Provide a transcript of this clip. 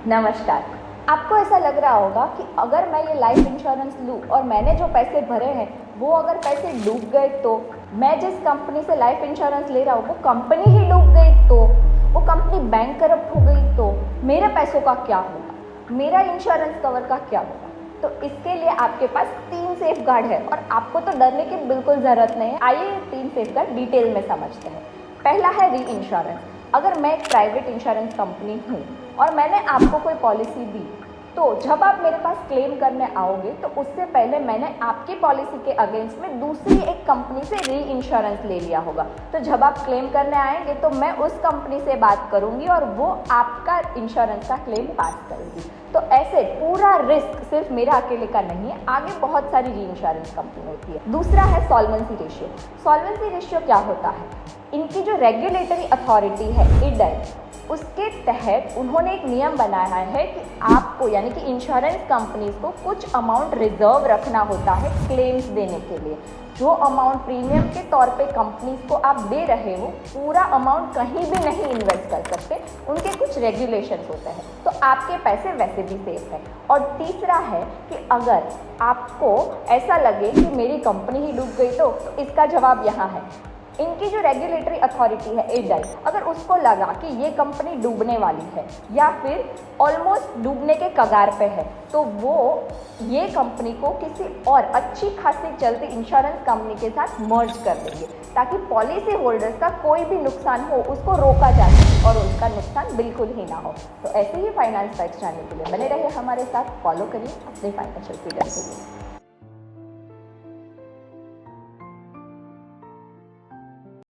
नमस्कार। आपको ऐसा लग रहा होगा कि अगर मैं ये लाइफ इंश्योरेंस लूँ और मैंने जो पैसे भरे हैं वो अगर पैसे डूब गए तो, मैं जिस कंपनी से लाइफ इंश्योरेंस ले रहा हूँ वो कंपनी ही डूब गई तो, वो कंपनी बैंक करप्ट हो गई तो मेरे पैसों का क्या होगा, मेरा इंश्योरेंस कवर का क्या होगा। तो इसके लिए आपके पास 3 सेफ गार्ड है और आपको तो डरने की बिल्कुल ज़रूरत नहीं है। आइए ये 3 सेफ गार्ड डिटेल में समझते हैं। पहला है री इंश्योरेंस। अगर मैं एक प्राइवेट इंश्योरेंस कंपनी हूँ और मैंने आपको कोई पॉलिसी दी, तो जब आप मेरे पास क्लेम करने आओगे तो उससे पहले मैंने आपकी पॉलिसी के अगेंस्ट में दूसरी एक कंपनी से री इंश्योरेंस ले लिया होगा। तो जब आप क्लेम करने आएंगे तो मैं उस कंपनी से बात करूंगी और वो आपका इंश्योरेंस का क्लेम पास करेगी। तो ऐसे पूरा रिस्क सिर्फ मेरा अकेले का नहीं है, आगे बहुत सारी री इंश्योरेंस कंपनी होती है। दूसरा है सॉल्वेंसी रेशियो। सॉल्वेंसी रेशियो क्या होता है? इनकी जो रेगुलेटरी अथॉरिटी है IRDAI, उसके तहत उन्होंने एक नियम बनाया है कि आपको यानी कि इंश्योरेंस कंपनीज को कुछ अमाउंट रिजर्व रखना होता है क्लेम्स देने के लिए। जो अमाउंट प्रीमियम के तौर पे कंपनीज को आप दे रहे हो, पूरा अमाउंट कहीं भी नहीं इन्वेस्ट कर सकते, उनके कुछ रेगुलेशंस होते हैं, तो आपके पैसे वैसे भी सेफ है। और तीसरा है कि अगर आपको ऐसा लगे कि मेरी कंपनी ही डूब गई तो इसका जवाब यहाँ है। इनकी जो रेगुलेटरी अथॉरिटी है IRDAI, अगर उसको लगा कि ये कंपनी डूबने वाली है या फिर ऑलमोस्ट डूबने के कगार पे है, तो वो ये कंपनी को किसी और अच्छी खासी चलती इंश्योरेंस कंपनी के साथ मर्ज कर देंगे, ताकि पॉलिसी होल्डर्स का कोई भी नुकसान हो उसको रोका जा सके और उसका नुकसान बिल्कुल ही ना हो। तो ऐसे ही फाइनेंस फैक्ट्स जानने के लिए बने रहिए हमारे साथ, फॉलो करिए अपने फाइनेंशियल फ्रीडम के लिए।